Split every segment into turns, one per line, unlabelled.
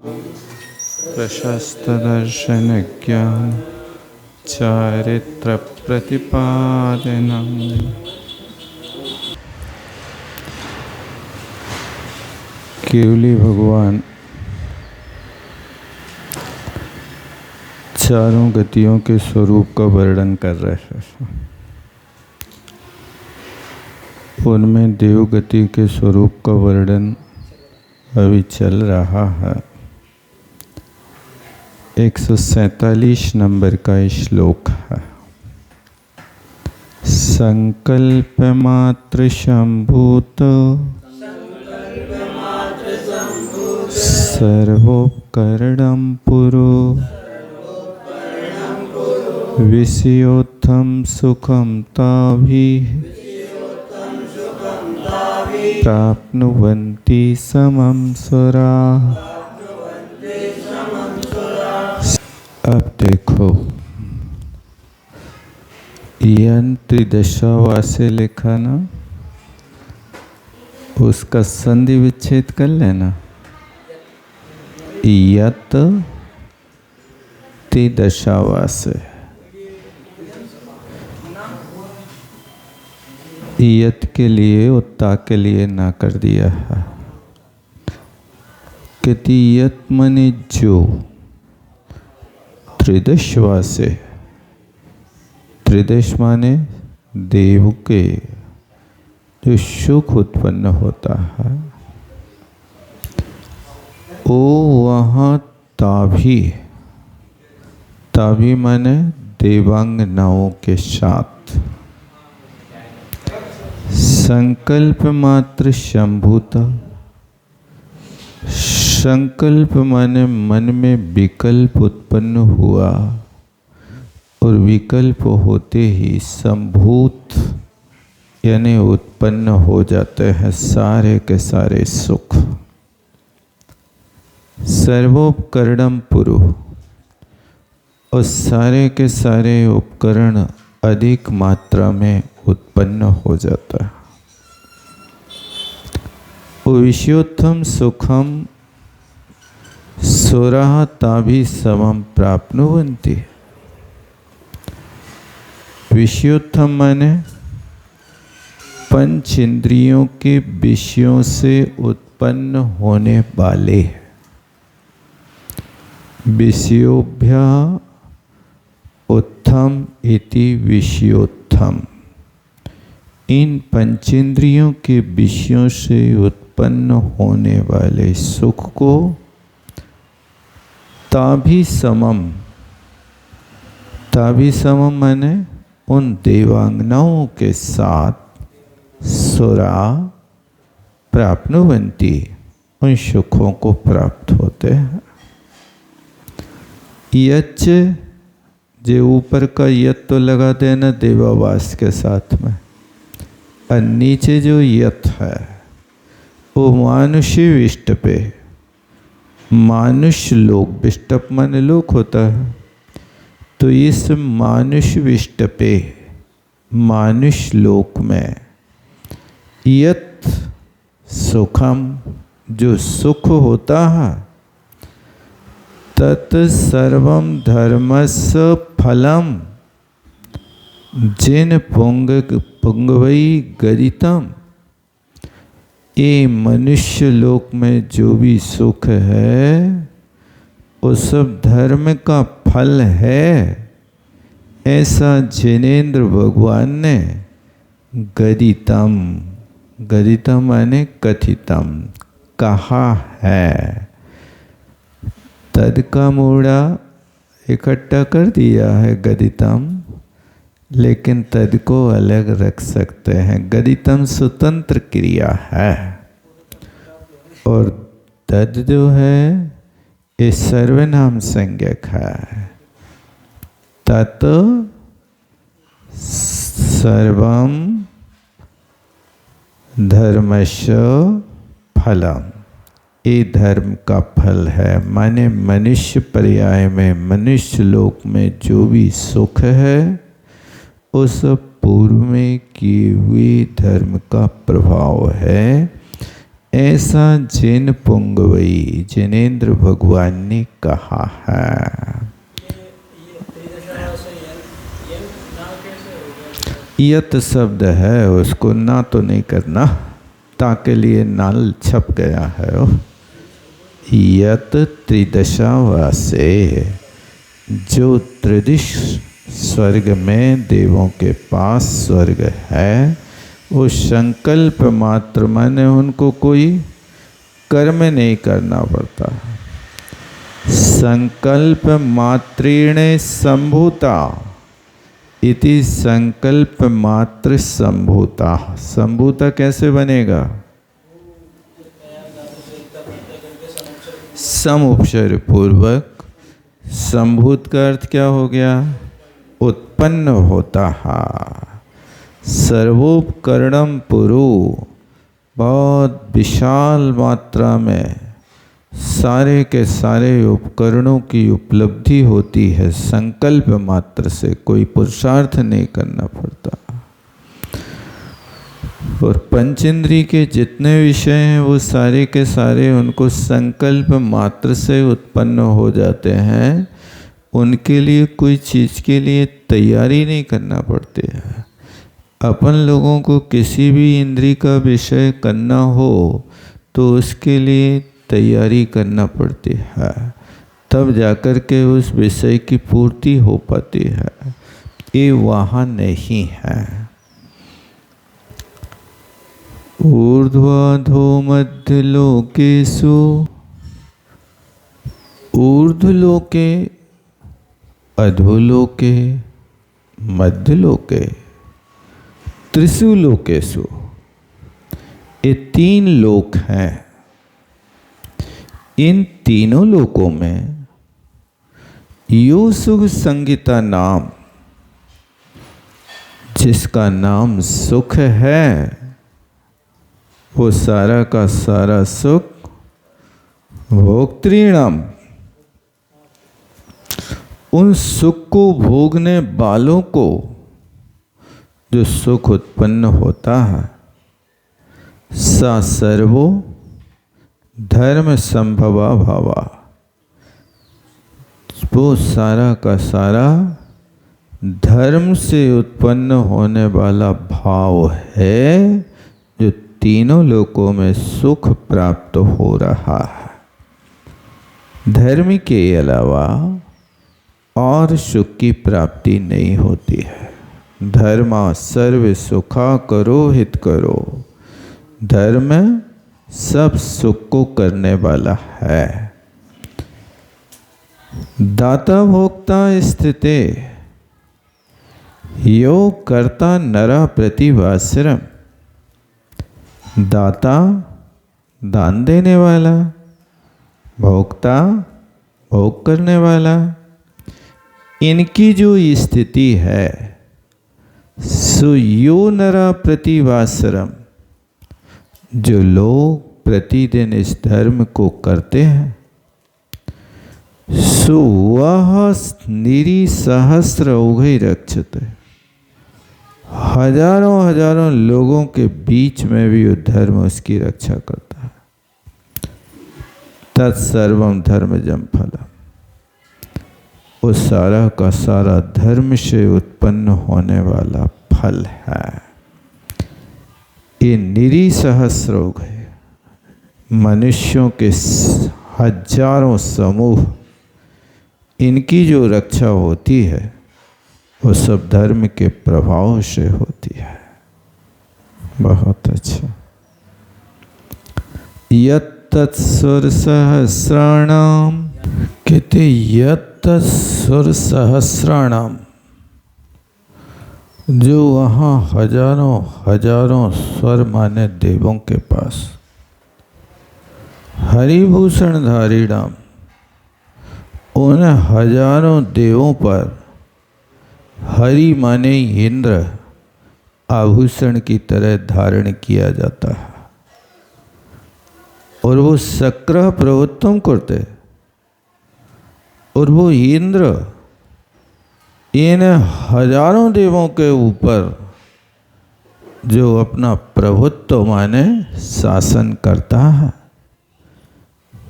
प्रशस्तदर्शनज्ञान चारित्र प्रतिपादनम। केवली भगवान चारों गतियों के स्वरूप का वर्णन कर रहे हैं। उनमें देव गति के स्वरूप का वर्णन अभी चल रहा है। 147 नंबर का श्लोक है। संकल्प मात्र संभूत सर्वोपकरणं पुरो विषयोत्थम सुखम ताभि प्राप्नुवन्ति समं सुराः। अब देखो, यंत्र दशावा से लिखा ना, उसका संधि विच्छेद कर लेना। यत ति दशावा से, यत के लिए उत्ता के लिए ना कर दिया है। कहती यत मने जो, त्रिदशवा से, त्रिदश माने देव के जो सुख उत्पन्न होता है, ओ वहाँ ताभी, ताभी माने देवांगनाओं के साथ संकल्प मात्र संभूता। संकल्प माने मन में विकल्प उत्पन्न हुआ और विकल्प होते ही संभूत यानी उत्पन्न हो जाते हैं सारे के सारे सुख। सर्वोपकरणम पुरु, और सारे के सारे उपकरण अधिक मात्रा में उत्पन्न हो जाता है। विषयोत्थम सुखम सुराः ताभि समं प्राप्नुवन्ति। विषयोत्थम माने पंच इंद्रियों के विषयों से उत्पन्न होने वाले। विषयोभ्यः उत्थम इति विषयोत्थम। इन पंचेंद्रियों के विषयों से उत्पन्न होने वाले सुख को ताभि समम, ताभि समम माने उन देवांगनाओं के साथ सुरा प्राप्नुवन्ति, उन सुखों को प्राप्त होते हैं। यच्च, जो ऊपर का यत तो लगा देना देवावास के साथ में, और नीचे जो यत है वो मानुषी विष्ट पे, मानुष लोक, विष्टप माने लोक होता है, तो इस मानुष विष्ट पे, मानुष लोक में यत सुखम, जो सुख होता है, तत् सर्वम धर्मस्य फलम जिन पुंगवई गरितम। ये मनुष्य लोक में जो भी सुख है वो सब धर्म का फल है, ऐसा जिनेन्द्र भगवान ने गरितम, गरितम माने कथितम, कहा है। तद का मूड़ा इकट्ठा कर दिया है गरितम, लेकिन तद को अलग रख सकते हैं। गरितम स्वतंत्र क्रिया है और तद जो है ये सर्वनाम संज्ञक है। तत् सर्वम धर्मस्य फलम, ये धर्म का फल है। माने मनुष्य पर्याय में, मनुष्य लोक में जो भी सुख है वो सब पूर्व में किए हुए धर्म का प्रभाव है। ऐसा जिन पुंगवई जिनेन्द्र भगवान ने कहा है। यत शब्द है, उसको ना तो नहीं करना, ताके लिए नाल छप गया है। यत त्रिदशा वासे, जो त्रिदिश स्वर्ग में देवों के पास स्वर्ग है, वो संकल्प मात्र माने उनको कोई कर्म नहीं करना पड़ता। संकल्प मात्रेण संभूता इति संकल्प मात्र संभूता। संभूता कैसे बनेगा? सम उपसर्ग पूर्वक। संभूत का अर्थ क्या हो गया? उत्पन्न होता है। सर्वोपकरणम पुरु, बहुत विशाल मात्रा में सारे के सारे उपकरणों की उपलब्धि होती है संकल्प मात्र से, कोई पुरुषार्थ नहीं करना पड़ता। और पंचेंद्रिय के जितने विषय हैं वो सारे के सारे उनको संकल्प मात्र से उत्पन्न हो जाते हैं। उनके लिए कोई चीज़ के लिए तैयारी नहीं करना पड़ती है। अपन लोगों को किसी भी इंद्रिय का विषय करना हो तो उसके लिए तैयारी करना पड़ती है, तब जाकर के उस विषय की पूर्ति हो पाती है। ये वहाँ नहीं है। ऊर्ध्वाधो मध्य लोकेषु, ऊर्ध्वलोके अधोलोके मध्यलोके त्रिषु लोकेषु, ये तीन लोक हैं। इन तीनों लोकों में यो सुख संगीता नाम, जिसका नाम सुख है, वो सारा का सारा सुख भोक्तृणाम, उन सुख को भोगने वालों को जो सुख उत्पन्न होता है, सा सर्वो धर्म संभवा भावा, वो सारा का सारा धर्म से उत्पन्न होने वाला भाव है, जो तीनों लोकों में सुख प्राप्त हो रहा है। धर्म के अलावा और सुख की प्राप्ति नहीं होती है। धर्मा सर्व सुखा करो हित करो, धर्म सब सुख को करने वाला है। दाता भोक्ता स्थिते यो कर्ता नरा प्रतिभाश्रम, दाता दान देने वाला, भोक्ता भोग करने वाला, इनकी जो स्थिति है, सो यो नरा प्रतिभाश्रम, जो लोग प्रतिदिन इस धर्म को करते हैं, सो वह निरी सहस्र औघै रक्षते, हजारों हजारों लोगों के बीच में भी वो धर्म उसकी रक्षा करता है। तत्सर्वम धर्मजम फलम, वो सारा का सारा धर्म से उत्पन्न होने वाला फल है। ये निरी सहस्रोग है, मनुष्यों के हजारों समूह, इनकी जो रक्षा होती है वो सब धर्म के प्रभाव से होती है। बहुत अच्छा। यत्तत्सुर सहस्राणाम, कहते यत्तत्सुर सहस्राणाम, जो वहाँ हजारों हजारों स्वर माने देवों के पास, हरिभूषण धारीणाम, उन हजारों देवों पर हरि माने इंद्र आभूषण की तरह धारण किया जाता है, और वो सक्र प्रवुत्तम करते, और वो इंद्र इन हजारों देवों के ऊपर जो अपना प्रभुत्व माने शासन करता है,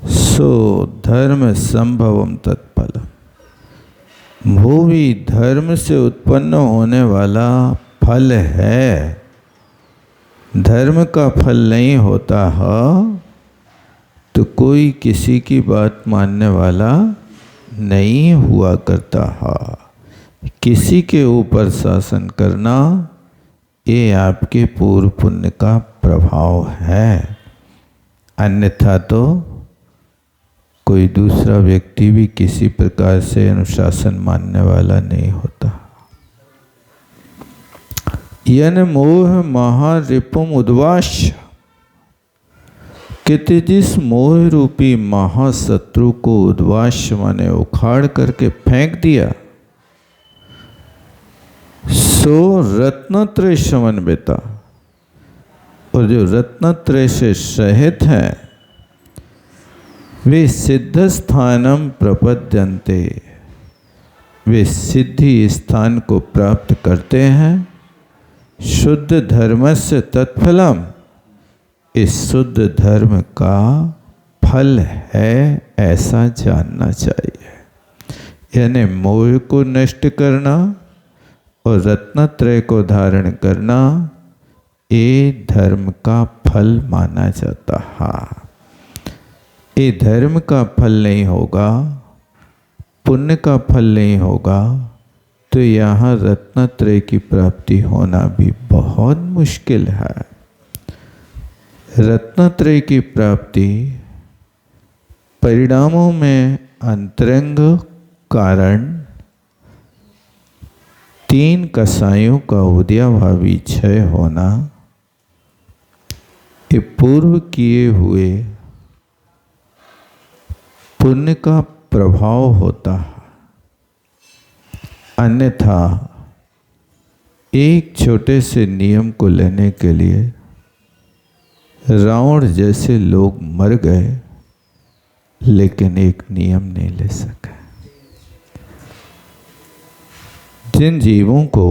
सो धर्म संभवम तत्फलम, वो भी धर्म से उत्पन्न होने वाला फल है। धर्म का फल नहीं होता है तो कोई किसी की बात मानने वाला नहीं हुआ करता है। किसी के ऊपर शासन करना ये आपके पूर्व पुण्य का प्रभाव है, अन्यथा तो कोई दूसरा व्यक्ति भी किसी प्रकार से अनुशासन मानने वाला नहीं होता। यन मोह महारिपुम उद्वाश, कहते जिस मोह रूपी महाशत्रु को उद्वाश माने उखाड़ करके फेंक दिया, सो रत्नत्रय समन्विता, और जो रत्नत्रय से सहित है वे सिद्ध स्थानम प्रपद्यन्ते, वे सिद्धि स्थान को प्राप्त करते हैं। शुद्ध धर्मस्य तत्फलम, इस शुद्ध धर्म का फल है, ऐसा जानना चाहिए। यानी मोह को नष्ट करना और रत्नत्रय को धारण करना ये धर्म का फल माना जाता है। ये धर्म का फल नहीं होगा, पुण्य का फल नहीं होगा, तो यहाँ रत्नत्रय की प्राप्ति होना भी बहुत मुश्किल है। रत्नत्रय की प्राप्ति परिणामों में अंतरंग कारण 3 कसायों का उदयाभावी क्षय होना, ये पूर्व किए हुए पुण्य का प्रभाव होता है। अन्यथा एक छोटे से नियम को लेने के लिए रावण जैसे लोग मर गए, लेकिन एक नियम नहीं ले सके। जिन जीवों को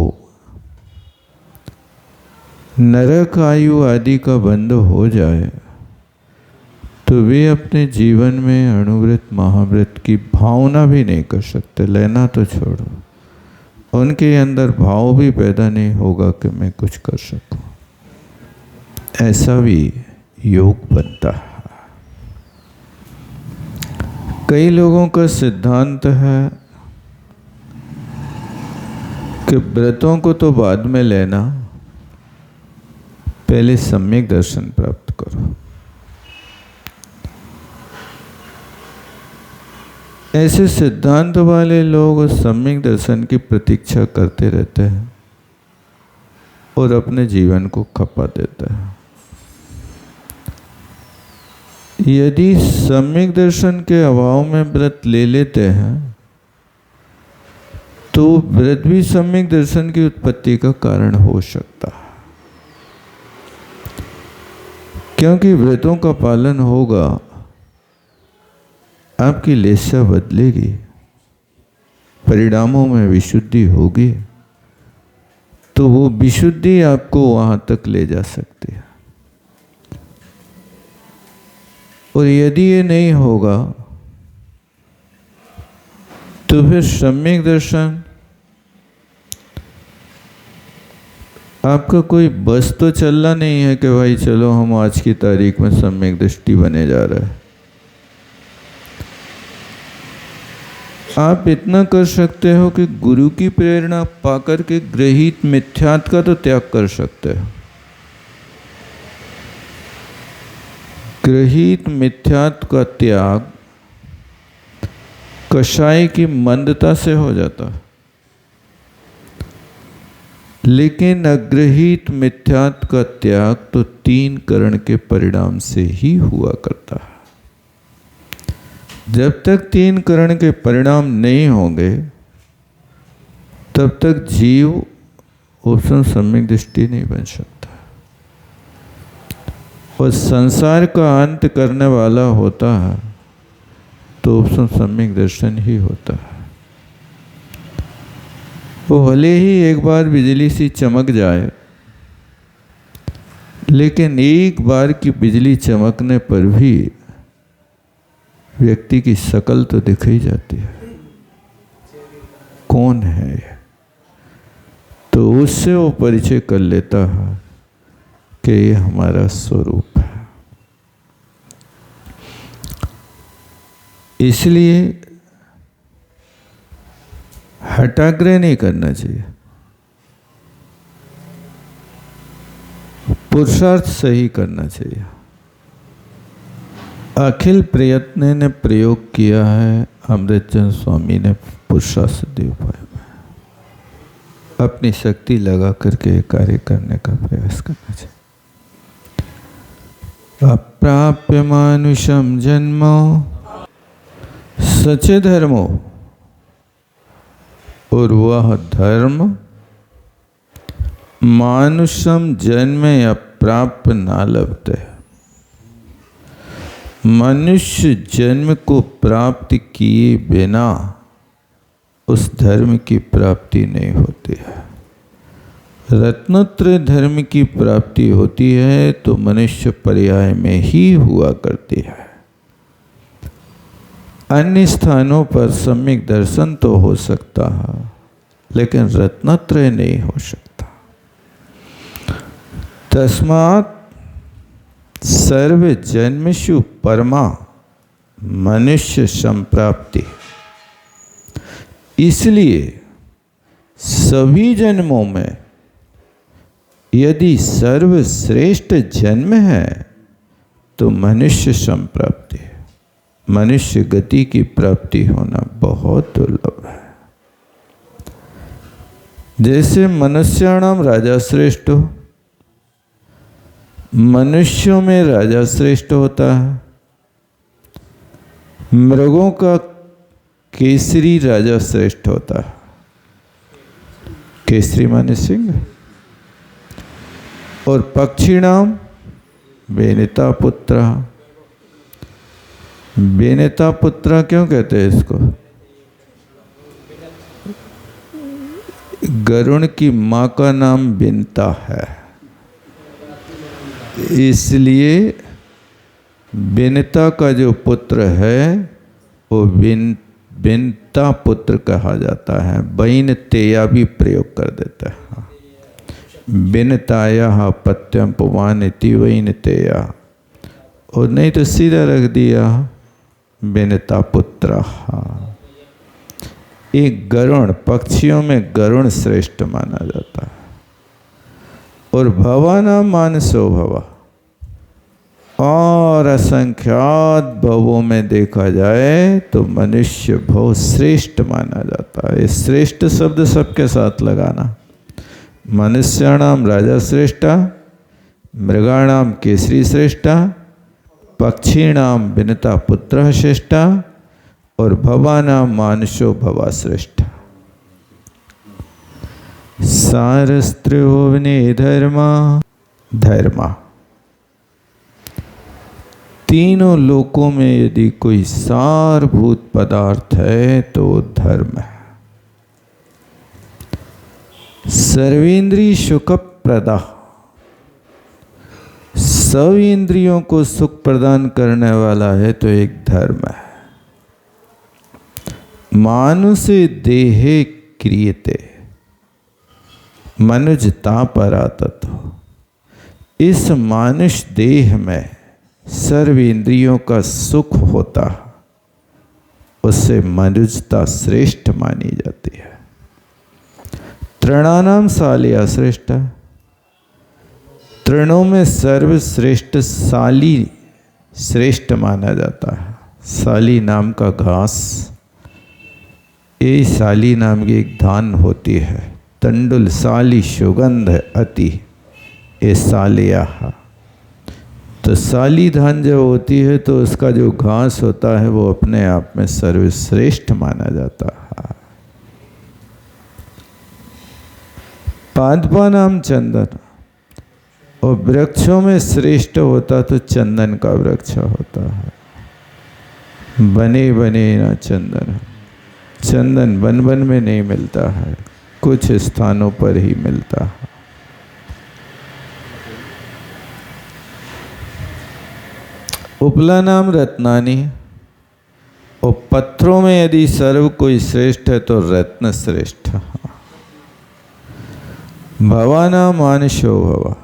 नरक आयु आदि का बंध हो जाए तो वे अपने जीवन में अणुव्रत महाव्रत की भावना भी नहीं कर सकते। लेना तो छोड़ो, उनके अंदर भाव भी पैदा नहीं होगा कि मैं कुछ कर सकूं। ऐसा भी योग बनता है। कई लोगों का सिद्धांत है कि व्रतों को तो बाद में लेना, पहले सम्यक दर्शन प्राप्त करो। ऐसे सिद्धांत वाले लोग सम्यक दर्शन की प्रतीक्षा करते रहते हैं और अपने जीवन को खपा देते हैं। यदि सम्यक दर्शन के अभाव में व्रत ले लेते हैं तो व्रत भी सम्यक दर्शन की उत्पत्ति का कारण हो सकता है, क्योंकि व्रतों का पालन होगा, आपकी लेशा बदलेगी, परिणामों में विशुद्धि होगी, तो वो विशुद्धि आपको वहां तक ले जा सकती है। और यदि ये नहीं होगा तो फिर सम्यक दर्शन आपका कोई बस तो चलना नहीं है कि भाई चलो हम आज की तारीख में सम्यक दृष्टि बने जा रहे हैं। आप इतना कर सकते हो कि गुरु की प्रेरणा पाकर के गृहीत मिथ्यात्व का तो त्याग कर सकते हो। गृहीत मिथ्यात्व का त्याग कषाय की मंदता से हो जाता है, लेकिन अग्रहीत मिथ्यात्व का त्याग तो 3 करण के परिणाम से ही हुआ करता है। जब तक 3 करण के परिणाम नहीं होंगे तब तक जीव उपसम सम्यक दृष्टि नहीं बन सकता, और संसार का अंत करने वाला होता है तो उपसम सम्यक दर्शन ही होता है। वो भले ही एक बार बिजली सी चमक जाए लेकिन एक बार की बिजली चमकने पर भी व्यक्ति की शकल तो दिख ही जाती है, कौन है ये? तो उससे वो परिचय कर लेता है कि ये हमारा स्वरूप है। इसलिए हठाग्रह नहीं करना चाहिए, पुरुषार्थ सही करना चाहिए। अखिल प्रयत्न ने प्रयोग किया है अमृतचंद स्वामी ने पुरुषार्थ देव उपाय में, अपनी शक्ति लगा करके कार्य करने का प्रयास करना चाहिए। अप्राप्य मानुषम जन्मो सच धर्मो, और वह धर्म मानुषम जन्म अप्राप्य ना लभते। मनुष्य जन्म को प्राप्त किए बिना उस धर्म की प्राप्ति नहीं होती है। रत्नत्रय धर्म की प्राप्ति होती है तो मनुष्य पर्याय में ही हुआ करती है। अन्य स्थानों पर सम्यक दर्शन तो हो सकता है, लेकिन रत्नत्रय नहीं हो सकता। तस्मात् सर्व जन्मषु परमा मनुष्य संप्राप्ति। इसलिए सभी जन्मों में यदि सर्वश्रेष्ठ जन्म है तो मनुष्य संप्राप्ति, मनुष्य गति की प्राप्ति होना बहुत दुर्लभ है। जैसे मनुष्याणाम राजा श्रेष्ठ हो, मनुष्यों में राजा श्रेष्ठ होता है। मृगों का केसरी राजा श्रेष्ठ होता है। केसरी माने सिंह। और पक्षिणाम बेनिता पुत्र। बेनिता पुत्र क्यों कहते हैं इसको? गरुण की मां का नाम बिनता है, इसलिए बिनता का जो पुत्र है वो बिनता पुत्र कहा जाता है। बैन तेया भी प्रयोग कर देता है। बिनताया पत्यम पुमान इति वैन तेया, और नहीं तो सीधा रख दिया बिनता पुत्र। एक गरुण, पक्षियों में गरुण श्रेष्ठ माना जाता है। और भवाना मानसो भवा, और असंख्यात भवों में देखा जाए तो मनुष्य भव श्रेष्ठ माना जाता है। श्रेष्ठ शब्द सबके साथ लगाना। मनुष्याणाम राजा श्रेष्ठा, मृगाणाम केसरी श्रेष्ठा, पक्षीणाम बिनता पुत्र श्रेष्ठा, और भवानाम मानसो भवा श्रेष्ठा। सारस्त्रिभुवने धर्मा, धर्मा तीनों लोकों में यदि कोई सारभूत पदार्थ है तो धर्म है। सर्वेंद्रिय सुख प्रदा, सब इंद्रियों को सुख प्रदान करने वाला है तो एक धर्म है। मानुषे देहे क्रियते, मनुजता परातत्व। इस मानुष देह में सर्व इंद्रियों का सुख होता, उससे मनुजता श्रेष्ठ मानी जाती है। तृणानाम सालिया श्रेष्ठ, तृणों में सर्वश्रेष्ठ साली श्रेष्ठ माना जाता है। साली नाम का घास, ये साली नाम की एक धान होती है। तंडुल साली सुगंध अति, ये सालिया। तो साली धान जब होती है तो उसका जो घास होता है वो अपने आप में सर्वश्रेष्ठ माना जाता है। पादपा नाम चंदन, और वृक्षों में श्रेष्ठ होता तो चंदन का वृक्ष होता है। बने बने ना चंदन, चंदन बन बन में नहीं मिलता है, कुछ स्थानों पर ही मिलता है। उपलानाम रत्नानि, और पत्थरों में यदि सर्व कोई श्रेष्ठ है तो रत्न श्रेष्ठ। भवानाम मानुषो भव,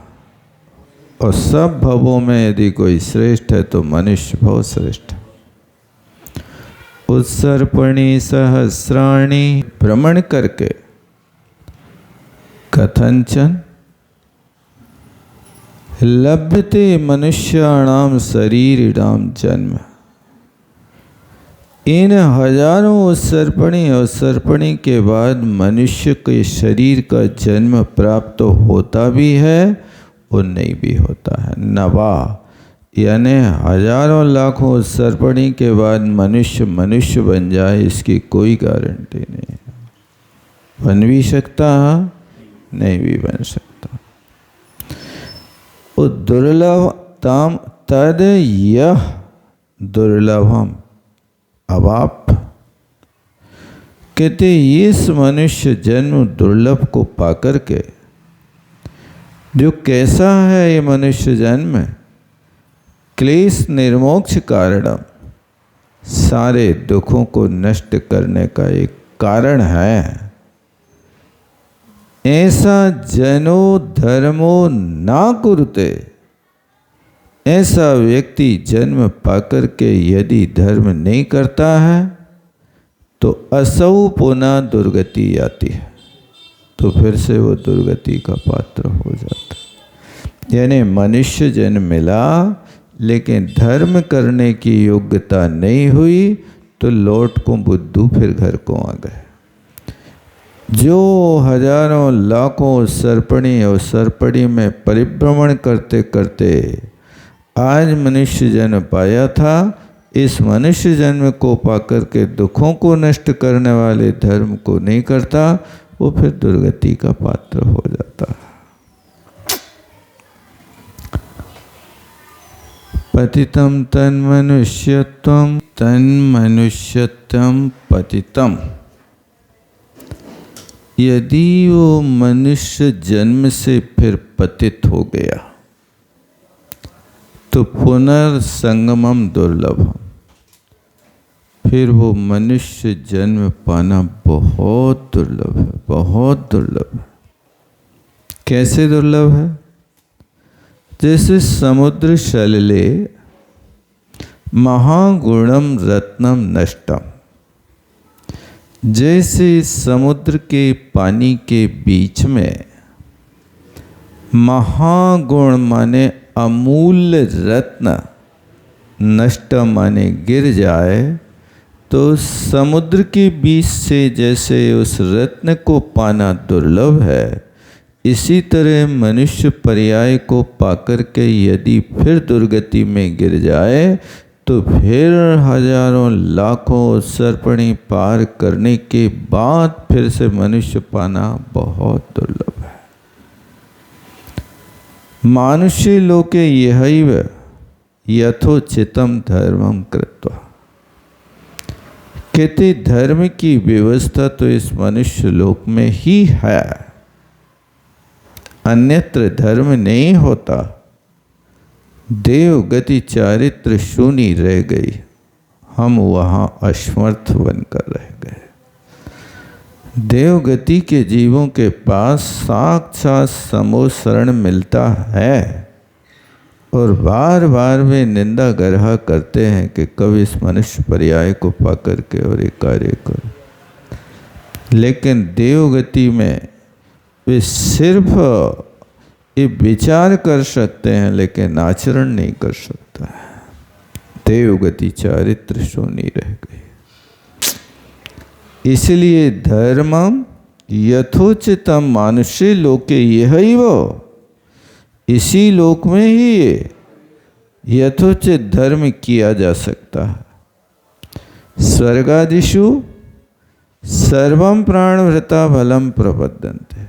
और सब भवों में यदि कोई श्रेष्ठ है तो मनुष्य भव श्रेष्ठ। उत्सर्पणी सहस्राणी, भ्रमण करके कथंचन लभ्यते मनुष्याणाम शरीरिणाम जन्म। इन हजारों उत्सर्पणी के बाद मनुष्य के शरीर का जन्म प्राप्त होता भी है और नहीं भी होता है। नवा यानी हजारों लाखों उत्सर्पणी के बाद मनुष्य बन जाए, इसकी कोई गारंटी नहीं है। बन भी सकता है, नहीं भी बन सकता। दुर्लभताम तद यह दुर्लभम। अब आप कहते इस मनुष्य जन्म दुर्लभ को पाकर के, जो कैसा है ये मनुष्य जन्म, क्लेश निर्मोक्ष कारणम, सारे दुखों को नष्ट करने का एक कारण है। ऐसा जनो धर्मो ना कुरुते, ऐसा व्यक्ति जन्म पाकर के यदि धर्म नहीं करता है तो असौ पुनः दुर्गति आती है, तो फिर से वो दुर्गति का पात्र हो जाता है। यानी मनुष्य जन्म मिला लेकिन धर्म करने की योग्यता नहीं हुई तो लौट को बुद्धू फिर घर को आ गए। जो हजारों लाखों सर्पणी में परिभ्रमण करते करते आज मनुष्य जन्म पाया था, इस मनुष्य जन्म को पाकर के दुखों को नष्ट करने वाले धर्म को नहीं करता, वो फिर दुर्गति का पात्र हो जाता है। पतितम तन्मनुष्यत्वम पतितम। यदि वो मनुष्य जन्म से फिर पतित हो गया तो पुनर्संगमम दुर्लभम, फिर वो मनुष्य जन्म पाना बहुत दुर्लभ है, बहुत दुर्लभ है। कैसे दुर्लभ है? जैसे समुद्र शलले महागुणम रत्नम नष्टम, जैसे समुद्र के पानी के बीच में महागुण माने अमूल्य रत्न, नष्ट माने गिर जाए, तो समुद्र के बीच से जैसे उस रत्न को पाना दुर्लभ है, इसी तरह मनुष्य पर्याय को पाकर के यदि फिर दुर्गति में गिर जाए तो फिर हजारों लाखों सर्पणी पार करने के बाद फिर से मनुष्य पाना बहुत दुर्लभ है। मानुष्य लोके यहैव यथोचितम धर्मम कृत्वा, कहते धर्म की व्यवस्था तो इस मनुष्य लोक में ही है, अन्यत्र धर्म नहीं होता। देव गति चारित्र शून्य रह गई, हम वहाँ असमर्थ बनकर रह गए। देव गति के जीवों के पास साक्षात समोह शरण मिलता है और बार बार वे निंदा गर्हा करते हैं कि कब इस मनुष्य पर्याय को पाकर के और एक कार्य करो, लेकिन देव गति में वे सिर्फ ये विचार कर सकते हैं लेकिन आचरण नहीं कर सकता है। देव गति चारित्र शून्य रह गई। इसलिए धर्मम यथोचितम मानुष्य लोके यहैव, इसी लोक में ही ये यथोचित धर्म किया जा सकता है। स्वर्गादिषु सर्वम प्राणभृता फलम प्रपद्यन्ते,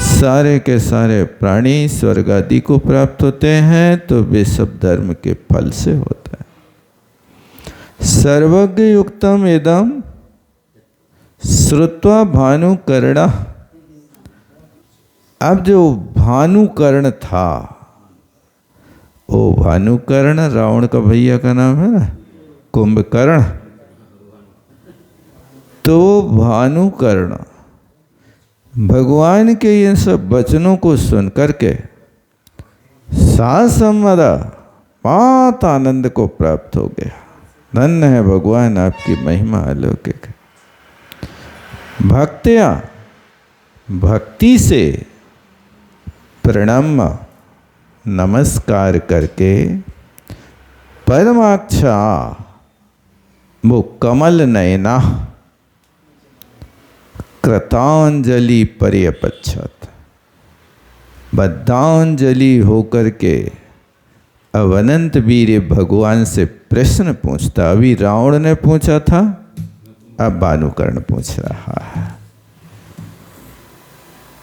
सारे के सारे प्राणी स्वर्ग आदि को प्राप्त होते हैं तो वे सब धर्म के फल से होता है। सर्वज्ञ युक्तम इदम श्रुत्वा भानुकर्ण, अब जो भानुकर्ण था ओ भानुकर्ण, रावण का भैया का नाम है ना कुंभकर्ण। तो भानुकर्ण भगवान के ये सब वचनों को सुन करके सासमदा पात आनंद को प्राप्त हो गया। धन्य है भगवान, आपकी महिमा अलौकिक है। भक्त्या, भक्ति से प्रणाम नमस्कार करके पद्माक्षा, वो कमल नयना, कृतांजलि पर्यपच्छत, बद्धांजलि होकर के अब अनंत वीर भगवान से प्रश्न पूछता। अभी रावण ने पूछा था, अब भानुकर्ण पूछ रहा है।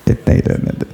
इतना ही रहने दो।